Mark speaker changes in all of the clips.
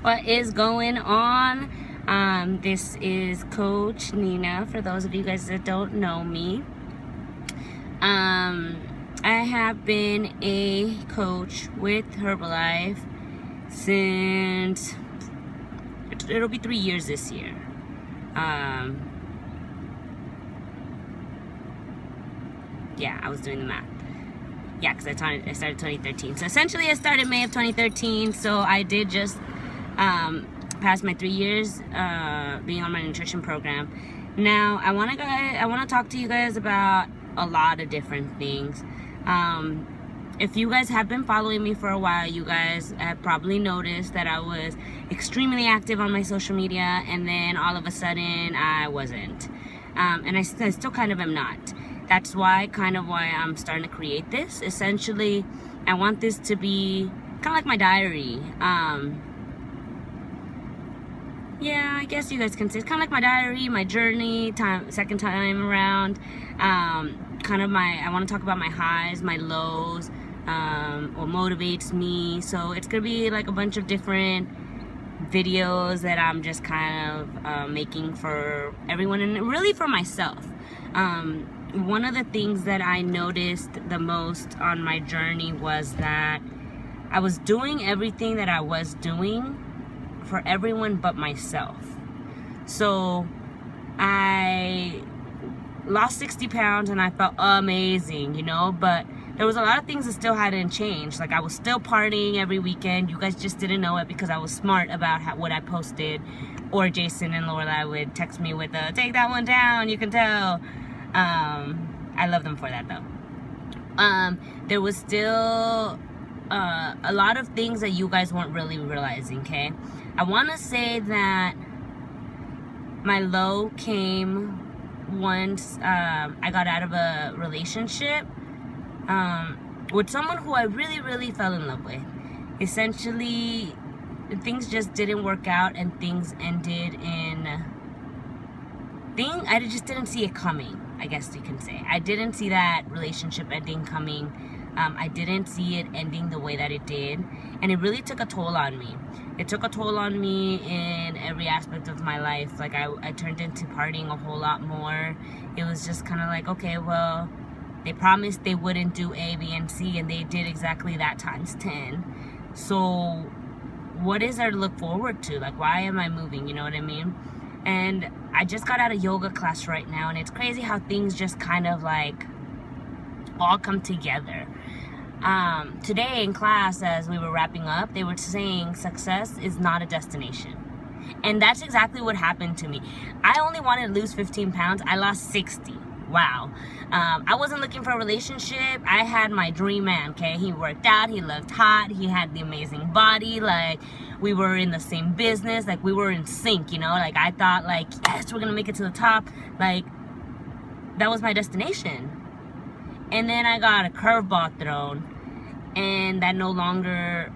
Speaker 1: What is going on? This is Coach Nina, for those of you guys that don't know me. I have been a coach with Herbalife since, it'll be 3 years this year. Yeah, I was doing the math. Yeah, because I started 2013. So essentially I started May of 2013. So I did just pass my 3 years being on my nutrition program. Now I want to talk to you guys about a lot of different things. If you guys have been following me for a while, you guys have probably noticed that I was extremely active on my social media, and then all of a sudden I wasn't. And I still kind of am not. That's why I'm starting to create this. Essentially, I want this to be kind of like my diary. Yeah, I guess you guys can say it's kind of like my diary, my journey, second time around. I want to talk about my highs, my lows, what motivates me. So it's going to be like a bunch of different videos that I'm just kind of making for everyone and really for myself. One of the things that I noticed the most on my journey was that I was doing everything that I was doing for everyone but myself. So I lost 60 pounds and I felt amazing, but there was a lot of things that still hadn't changed. Like, I was still partying every weekend. You guys just didn't know it because I was smart about what I posted, or Jason and Lorelai would text me with take that one down, you can tell. I love them for that though. There was still a lot of things that you guys weren't really realizing, okay? I want to say that my low came once I got out of a relationship with someone who I really, really fell in love with. Essentially, things just didn't work out and things ended I just didn't see it coming, I guess you can say. I didn't see that relationship ending coming. I didn't see it ending the way that it did, and it really took a toll on me. It took a toll on me in every aspect of my life. Like, I turned into partying a whole lot more. It was just kind of like, okay, well, they promised they wouldn't do A, B, and C, and they did exactly that times 10. So what is there to look forward to? Like, why am I moving? You know what I mean? And I just got out of yoga class right now, and it's crazy how things just kind of like all come together. Today in class, as we were wrapping up, they were saying success is not a destination. And that's exactly what happened to me. I only wanted to lose 15 pounds. I lost 60. Wow. I wasn't looking for a relationship. I had my dream man, okay? He worked out. He looked hot. He had the amazing body. Like, we were in the same business. Like, we were in sync, Like, I thought, like, yes, we're going to make it to the top. Like, that was my destination. And then I got a curveball thrown, and that no longer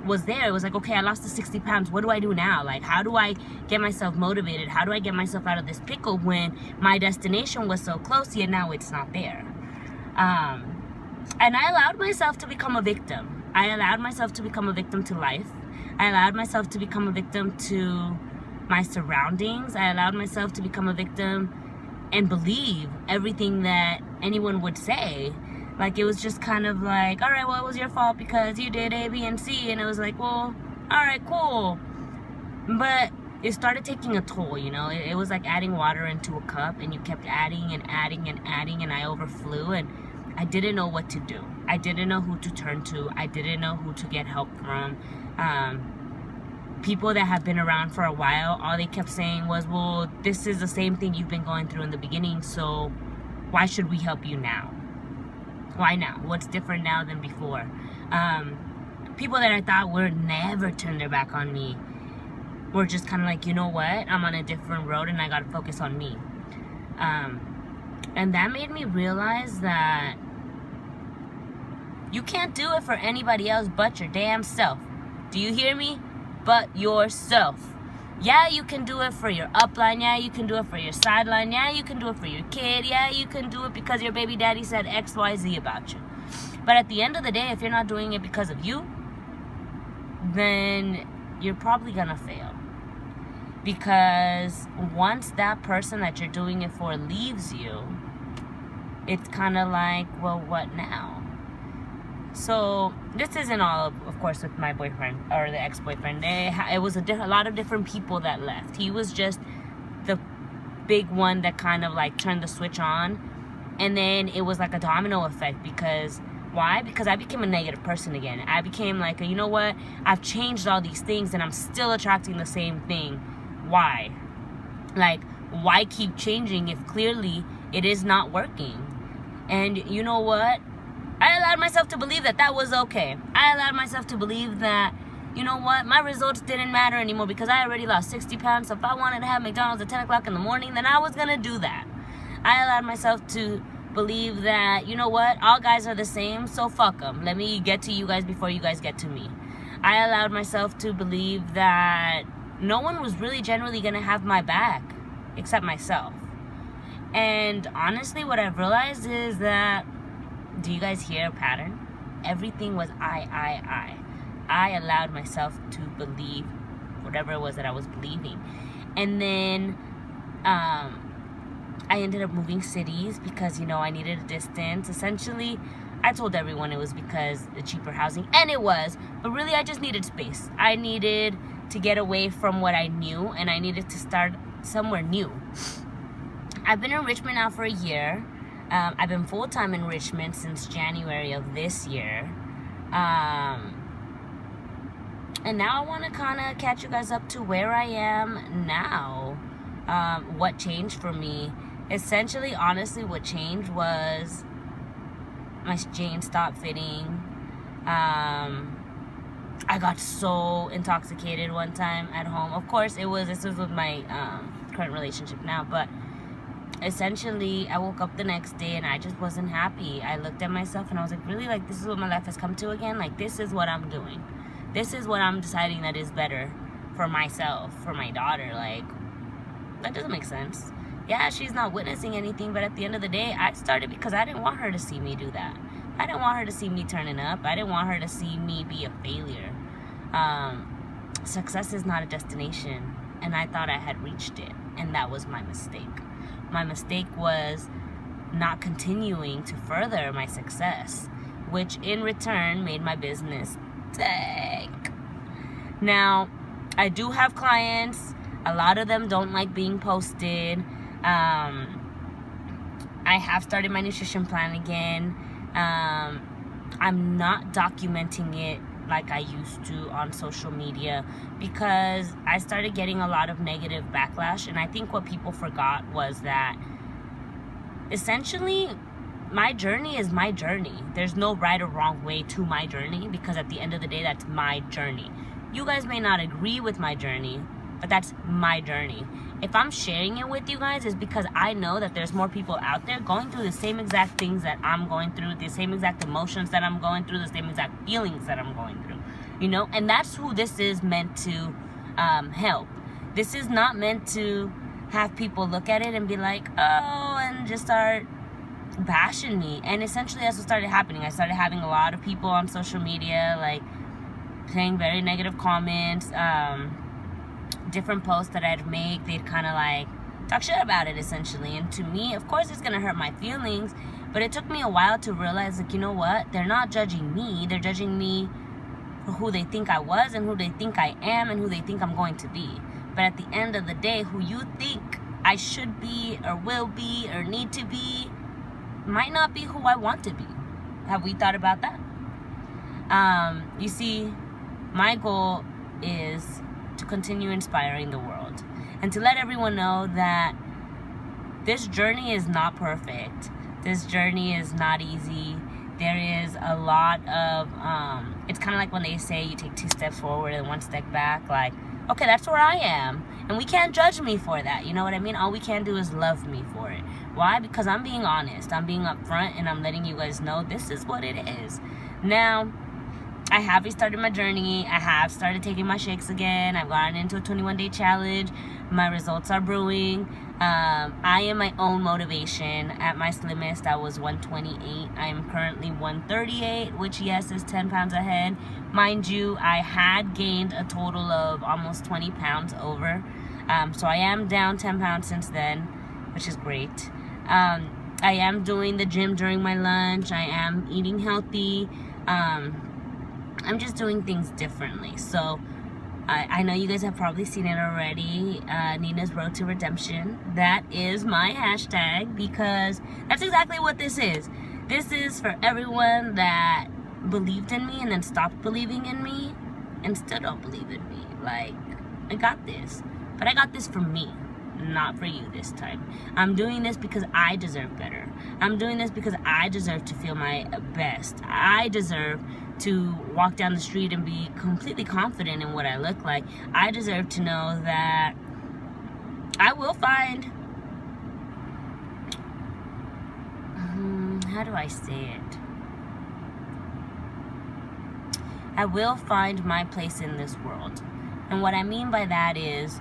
Speaker 1: was there. It was like, okay, I lost the 60 pounds. What do I do now? Like, how do I get myself motivated? How do I get myself out of this pickle when my destination was so close, yet now it's not there? And I allowed myself to become a victim. I allowed myself to become a victim to life. I allowed myself to become a victim to my surroundings. I allowed myself to become a victim and believe everything that anyone would say. Like, it was just kind of like, all right, well, it was your fault because you did A, B, and C. And it was like, well, all right, cool. But it started taking a toll, It was like adding water into a cup, and you kept adding and adding and adding, and I overflew, and I didn't know what to do. I didn't know who to turn to. I didn't know who to get help from. People that have been around for a while, all they kept saying was, well, this is the same thing you've been going through in the beginning, so why should we help you now? Why now? What's different now than before? People that I thought would never turn their back on me were just kind of like, you know what? I'm on a different road and I got to focus on me. And that made me realize that you can't do it for anybody else but your damn self. Do you hear me? But yourself. Yeah, you can do it for your upline. Yeah, you can do it for your sideline. Yeah, you can do it for your kid. Yeah, you can do it because your baby daddy said X, Y, Z about you. But at the end of the day, if you're not doing it because of you, then you're probably gonna fail. Because once that person that you're doing it for leaves you, it's kind of like, well, what now? So this isn't all, of course, with my boyfriend or the ex-boyfriend. It was a lot of different people that left. He was just the big one that kind of like turned the switch on. And then it was like a domino effect. Because why? Because I became a negative person again. I became like, you know what? I've changed all these things and I'm still attracting the same thing. Why? Like, why keep changing if clearly it is not working? And you know what? I allowed myself to believe that was okay. I allowed myself to believe that, you know what? My results didn't matter anymore because I already lost 60 pounds. So if I wanted to have McDonald's at 10 o'clock in the morning, then I was going to do that. I allowed myself to believe that, you know what? All guys are the same, so fuck them. Let me get to you guys before you guys get to me. I allowed myself to believe that no one was really generally going to have my back except myself. And honestly, what I've realized is that, do you guys hear a pattern? Everything was I. I allowed myself to believe whatever it was that I was believing. And then I ended up moving cities because, I needed a distance. Essentially, I told everyone it was because the cheaper housing, and it was, but really I just needed space. I needed to get away from what I knew, and I needed to start somewhere new. I've been in Richmond now for a year. I've been full-time in Richmond since January of this year. And now I want to kind of catch you guys up to where I am now. What changed for me. Essentially, honestly, what changed was my jeans stopped fitting. I got so intoxicated one time at home. Of course, this was with my current relationship now, but essentially, I woke up the next day and I just wasn't happy. I looked at myself and I was like, really? Like, this is what my life has come to again? Like, this is what I'm doing. This is what I'm deciding that is better for myself, for my daughter. Like, that doesn't make sense. Yeah, she's not witnessing anything, but at the end of the day, I started because I didn't want her to see me do that. I didn't want her to see me turning up. I didn't want her to see me be a failure. Success is not a destination, and I thought I had reached it, and that was my mistake. My mistake was not continuing to further my success, which in return made my business tank. Now, I do have clients. A lot of them don't like being posted. I have started my nutrition plan again. I'm not documenting it like I used to on social media because I started getting a lot of negative backlash, and I think what people forgot was that essentially my journey is my journey. There's no right or wrong way to my journey because at the end of the day, that's my journey. You guys may not agree with my journey, but that's my journey. If I'm sharing it with you guys, it's because I know that there's more people out there going through the same exact things that I'm going through, the same exact emotions that I'm going through, the same exact feelings that I'm going through, and that's who this is meant to help. This is not meant to have people look at it and be like, oh, and just start bashing me. And essentially that's what started happening. I started having a lot of people on social media like saying very negative comments, different posts that I'd make, they'd kind of like talk shit about it essentially. And to me, of course, it's gonna hurt my feelings, but it took me a while to realize, like, you know what? They're not judging me. They're judging me for who they think I was and who they think I am and who they think I'm going to be. But at the end of the day, who you think I should be or will be or need to be might not be who I want to be. Have we thought about that? You see, my goal is to continue inspiring the world and to let everyone know that this journey is not perfect. This journey is not easy. There is a lot of it's kind of like when they say you take 2 steps forward and 1 step back. Like, okay, that's where I am, and we can't judge me for that. You know what I mean? All we can do is love me for it. Why? Because I'm being honest, I'm being upfront, and I'm letting you guys know this is what it is. Now, I have restarted my journey. I have started taking my shakes again. I've gotten into a 21-day challenge. My results are brewing. I am my own motivation. At my slimmest, I was 128. I am currently 138, which, yes, is 10 pounds ahead. Mind you, I had gained a total of almost 20 pounds over. So I am down 10 pounds since then, which is great. I am doing the gym during my lunch. I am eating healthy. I'm just doing things differently. So I know you guys have probably seen it already. Nina's Road to Redemption. That is my hashtag, because that's exactly what this is. This is for everyone that believed in me and then stopped believing in me and still don't believe in me. Like, I got this. But I got this for me, not for you this time. I'm doing this because I deserve better. I'm doing this because I deserve to feel my best. I deserve to walk down the street and be completely confident in what I look like. I deserve to know that I will find, how do I say it? I will find my place in this world. And what I mean by that is,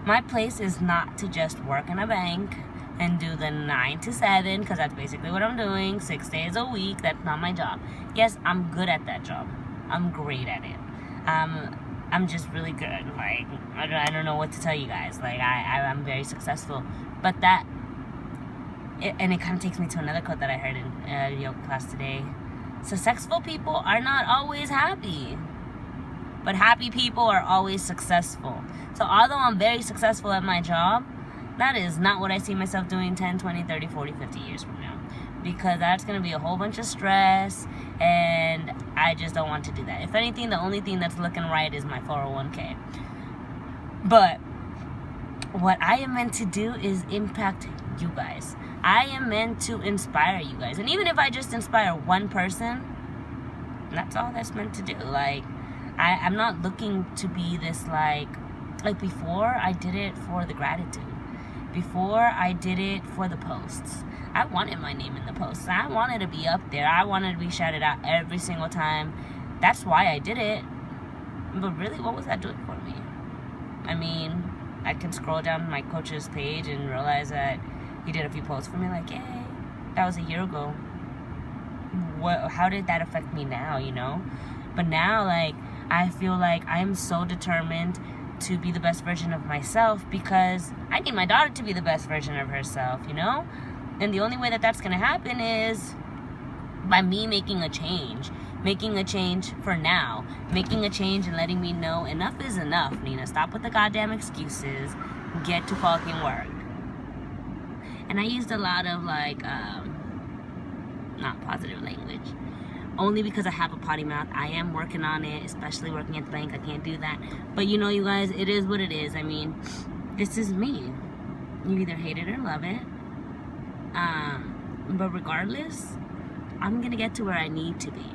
Speaker 1: my place is not to just work in a bank and do the 9 to 7, because that's basically what I'm doing, 6 days a week. That's not my job. Yes, I'm good at that job. I'm great at it. I'm just really good. Like, I don't know what to tell you guys. Like, I'm very successful. But it kind of takes me to another quote that I heard in yoga class today. Successful people are not always happy, but happy people are always successful. So although I'm very successful at my job, that is not what I see myself doing 10, 20, 30, 40, 50 years from now. Because that's going to be a whole bunch of stress, and I just don't want to do that. If anything, the only thing that's looking right is my 401k. But what I am meant to do is impact you guys. I am meant to inspire you guys. And even if I just inspire one person, that's all that's meant to do. Like, I'm not looking to be this, like before, I did it for the gratitude. Before, I did it for the posts. I wanted my name in the posts. I wanted to be up there. I wanted to be shouted out every single time. That's why I did it. But really, what was that doing for me? I mean, I can scroll down my coach's page and realize that he did a few posts for me, like, yay, that was a year ago. How did that affect me now, you know? But now, like, I feel like I'm so determined to be the best version of myself, because I need my daughter to be the best version of herself, you know? And the only way that that's going to happen is by me making a change for now, making a change and letting me know enough is enough, Nina. Stop with the goddamn excuses. Get to fucking work. And I used a lot of, like, not positive language, only because I have a potty mouth. I am working on it, especially working at the bank. I can't do that. But you know, you guys, it is what it is. I mean, this is me. You either hate it or love it. But regardless, I'm gonna get to where I need to be.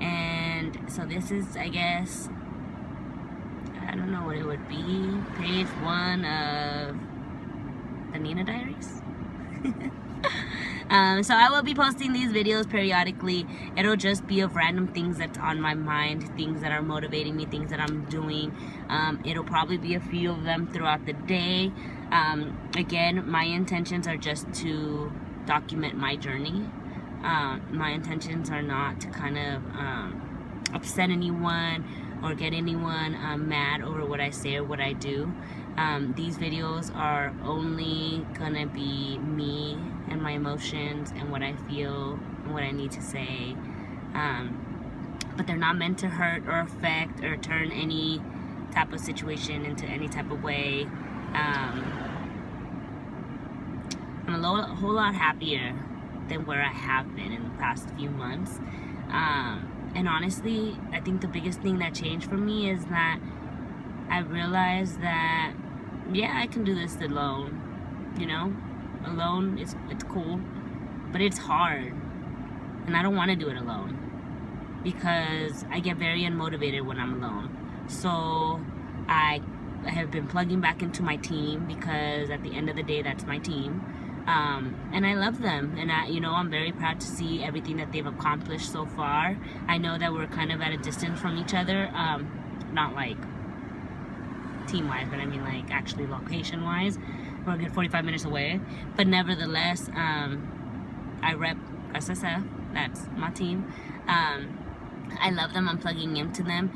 Speaker 1: And so this is, I guess, I don't know what it would be, page 1 of the Nina Diaries. So I will be posting these videos periodically. It'll just be of random things that's on my mind, things that are motivating me, things that I'm doing. It'll probably be a few of them throughout the day. Again, my intentions are just to document my journey. My intentions are not to kind of upset anyone or get anyone mad over what I say or what I do. These videos are only gonna be me and my emotions and what I feel and what I need to say. But they're not meant to hurt or affect or turn any type of situation into any type of way. I'm a whole lot happier than where I have been in the past few months. And honestly, I think the biggest thing that changed for me is that I realized that, yeah, I can do this alone, you know? Alone, it's cool, but it's hard. And I don't want to do it alone, because I get very unmotivated when I'm alone. So I have been plugging back into my team, because at the end of the day, that's my team. And I love them, and I'm very proud to see everything that they've accomplished so far. I know that we're kind of at a distance from each other, not like team-wise, but I mean like actually location-wise. We're a good 45 minutes away, but nevertheless, I rep SSF. That's my team. I love them. I'm plugging into them.